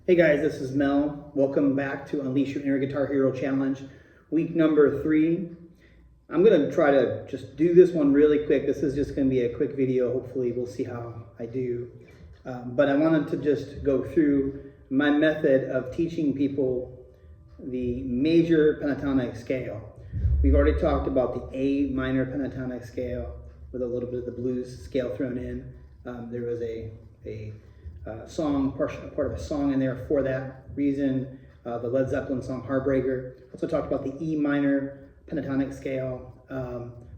Hey guys, this is Mel. Welcome back to Unleash Your Inner Guitar Hero Challenge, week number 3. I'm going to try to just do this one really quick. This is just going to be a quick video. Hopefully we'll see how I do. But I wanted to just go through my method of teaching people the major pentatonic scale. We've already talked about the A minor pentatonic scale with a little bit of the blues scale thrown in. There was a part of a song in there for that reason. The Led Zeppelin song Heartbreaker. Also talked about the E minor pentatonic scale.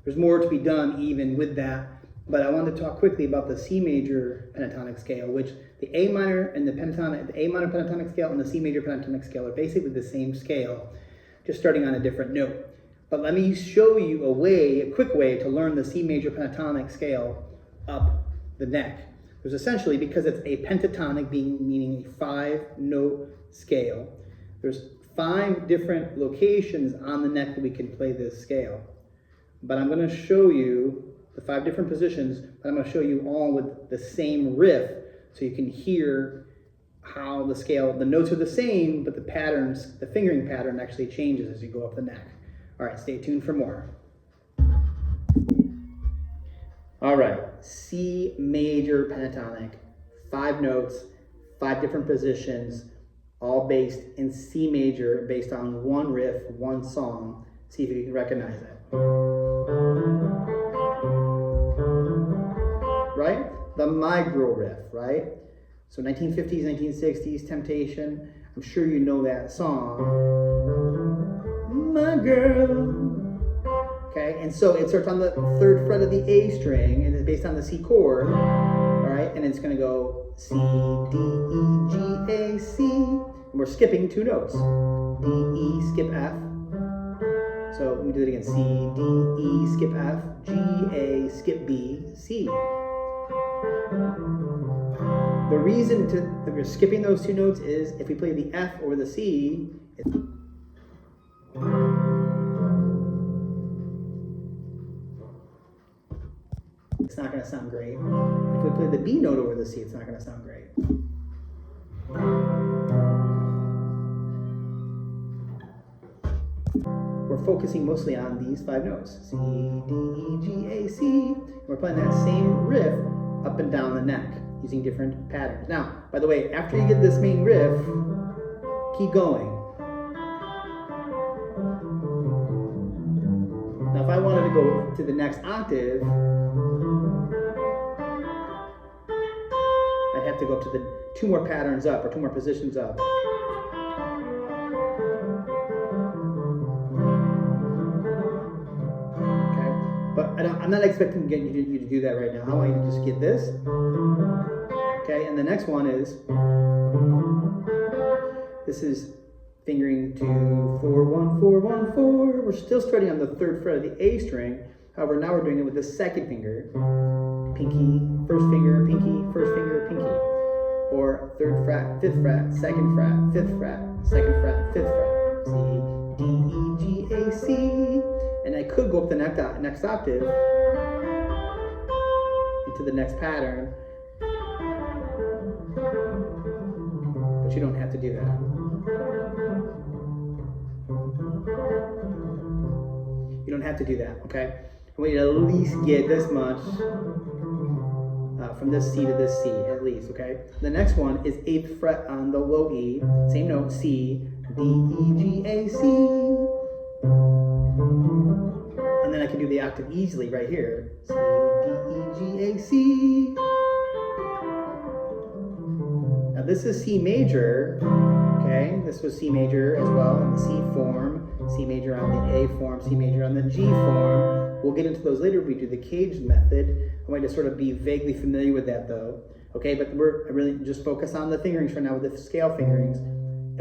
There's more to be done even with that, but I wanted to talk quickly about the C major pentatonic scale, which the A minor and the A minor pentatonic scale and the C major pentatonic scale are basically the same scale, just starting on a different note. But let me show you a quick way to learn the C major pentatonic scale up the neck. There's essentially, because it's a pentatonic, meaning a 5-note scale, there's 5 different locations on the neck that we can play this scale. But I'm going to show you the 5 different positions, but I'm going to show you all with the same riff so you can hear how the scale, the notes are the same, but the patterns, the fingering pattern actually changes as you go up the neck. All right, stay tuned for more. All right, C major pentatonic, 5 notes, 5 different positions, all based in C major, based on one riff, one song. See if you can recognize it. Right? The My Girl riff, right? So 1950s, 1960s, Temptation. I'm sure you know that song. My girl. Okay, and so it starts on the 3rd fret of the A string, and it's based on the C chord, all right? And it's gonna go C, D, E, G, A, C, and we're skipping 2 notes. D, E, skip F. So let me do it again. C, D, E, skip F, G, A, skip B, C. The reason that we're skipping those 2 notes is if we play the F over the C, it's not going to sound great. If we play the B note over the C, it's not going to sound great. We're focusing mostly on these 5 notes. C, D, E, G, A, C. We're playing that same riff up and down the neck using different patterns. Now, by the way, after you get this main riff, keep going. Now, if I wanted to go to the next octave, I'd have to go up to the 2 more patterns up or 2 more positions up. Okay, but I'm not expecting you to do that right now. I want you to just get this. Okay, and the next one is, this is fingering 2, 4, 1, 4, 1, 4. We're still starting on the 3rd fret of the A string. However, now we're doing it with the 2nd finger. Pinky, 1st finger, pinky, 1st finger, pinky. Or 3rd fret, 5th fret, 2nd fret, 5th fret, 2nd fret, 5th fret. C, D, E, G, A, C. And I could go up the next octave into the next pattern. But you don't have to do that. You don't have to do that, okay? I want you to at least get this much from this C to this C, at least, okay? The next one is 8th fret on the low E, same note, C, D, E, G, A, C. And then I can do the octave easily right here. C, D, E, G, A, C. Now this is C major, okay? This was C major as well, in the C form, C major on the A form, C major on the G form. We'll get into those later. We do the caged method. I want you to sort of be vaguely familiar with that though, okay? But I really just focus on the fingerings for now with the scale fingerings.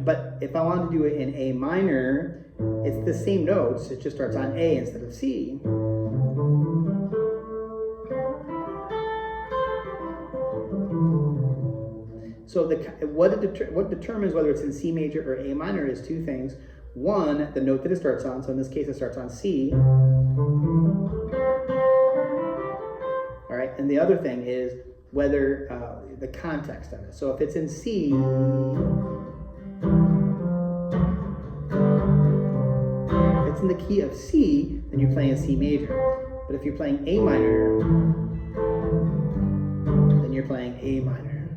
But if I want to do it in A minor, it's the same notes. It just starts on A instead of C. So what determines whether it's in C major or A minor is 2 things. One, the note that it starts on. So in this case, it starts on C. All right, and the other thing is whether the context of it. So if it's in C, if it's in the key of C, then you're playing a C major. But if you're playing A minor, then you're playing A minor.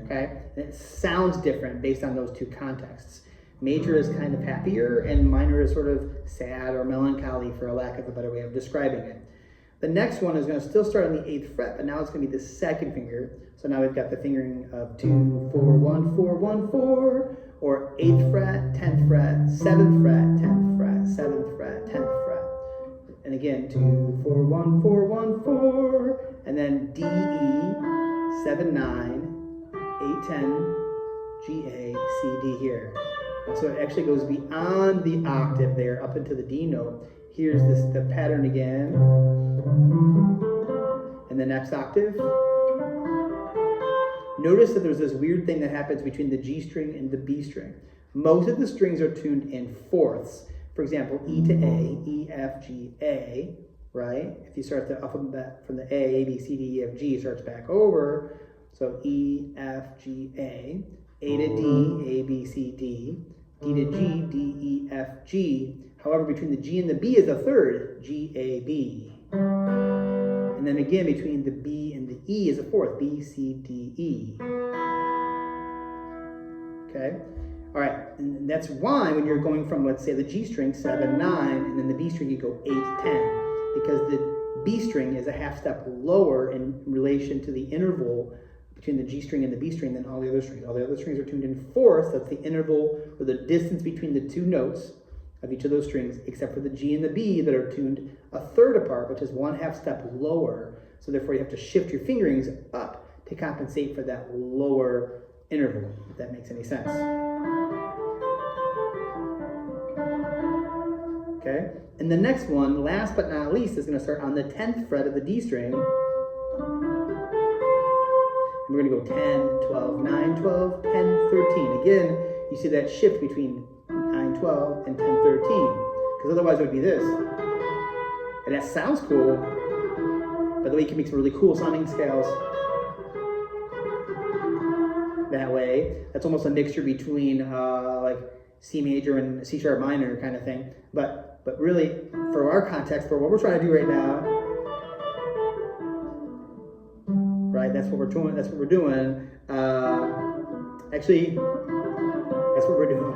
Okay? And it sounds different based on those two contexts. Major is kind of happier, and minor is sort of sad or melancholy, for a lack of a better way of describing it. The next one is going to still start on the 8th fret, but now it's going to be the second finger. So now we've got the fingering of 2, 4, 1, 4, 1, 4, or 8th fret, 10th fret, 7th fret, 10th fret, 7th fret, 10th fret. And again, 2, 4, 1, 4, 1, 4, and then D, E, 7, 9, 8, 10, G, A, C, D here. So it actually goes beyond the octave there, up into the D note. Here's the pattern again. And the next octave. Notice that there's this weird thing that happens between the G string and the B string. Most of the strings are tuned in fourths. For example, E to A, E, F, G, A, right? If you start the alphabet from the A, B, C, D, E, F, G, starts back over. So E, F, G, A to D, A, B, C, D, D to G, D, E, F, G. However, between the G and the B is a third, G, A, B. And then again, between the B and the E is a fourth, B, C, D, E. Okay? All right, and that's why when you're going from, let's say, the G string, 7, 9, and then the B string, you go 8, 10, because the B string is a half step lower in relation to the interval between the G string and the B string than all the other strings. All the other strings are tuned in fourths. That's the interval or the distance between the two notes of each of those strings, except for the G and the B that are tuned a third apart, which is one half step lower. So therefore you have to shift your fingerings up to compensate for that lower interval, if that makes any sense. Okay, and the next one, last but not least, is going to start on the 10th fret of the D string. We're going to go 10, 12, 9, 12, 10, 13. Again, you see that shift between 9, 12, and 10, 13. Because otherwise it would be this. And that sounds cool. By the way, you can make some really cool sounding scales that way. That's almost a mixture between like C major and C sharp minor kind of thing. But really, for our context, for what we're trying to do right now, right? That's what we're doing. That's what we're doing. Actually, that's what we're doing.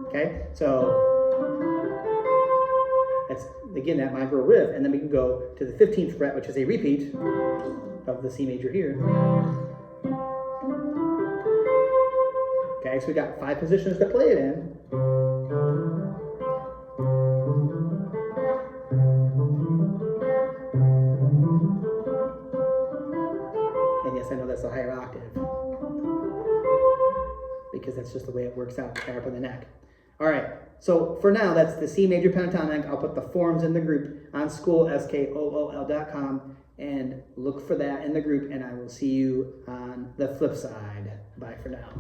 Okay, so that's again that micro riff, and then we can go to the 15th fret, which is a repeat of the C major here. Okay, so we got 5 positions to play it in. I know that's a higher octave because that's just the way it works out, higher up on the neck. All right, so for now, that's the C major pentatonic. I'll put the forms in the group on schoolskool.com and look for that in the group, and I will see you on the flip side. Bye for now.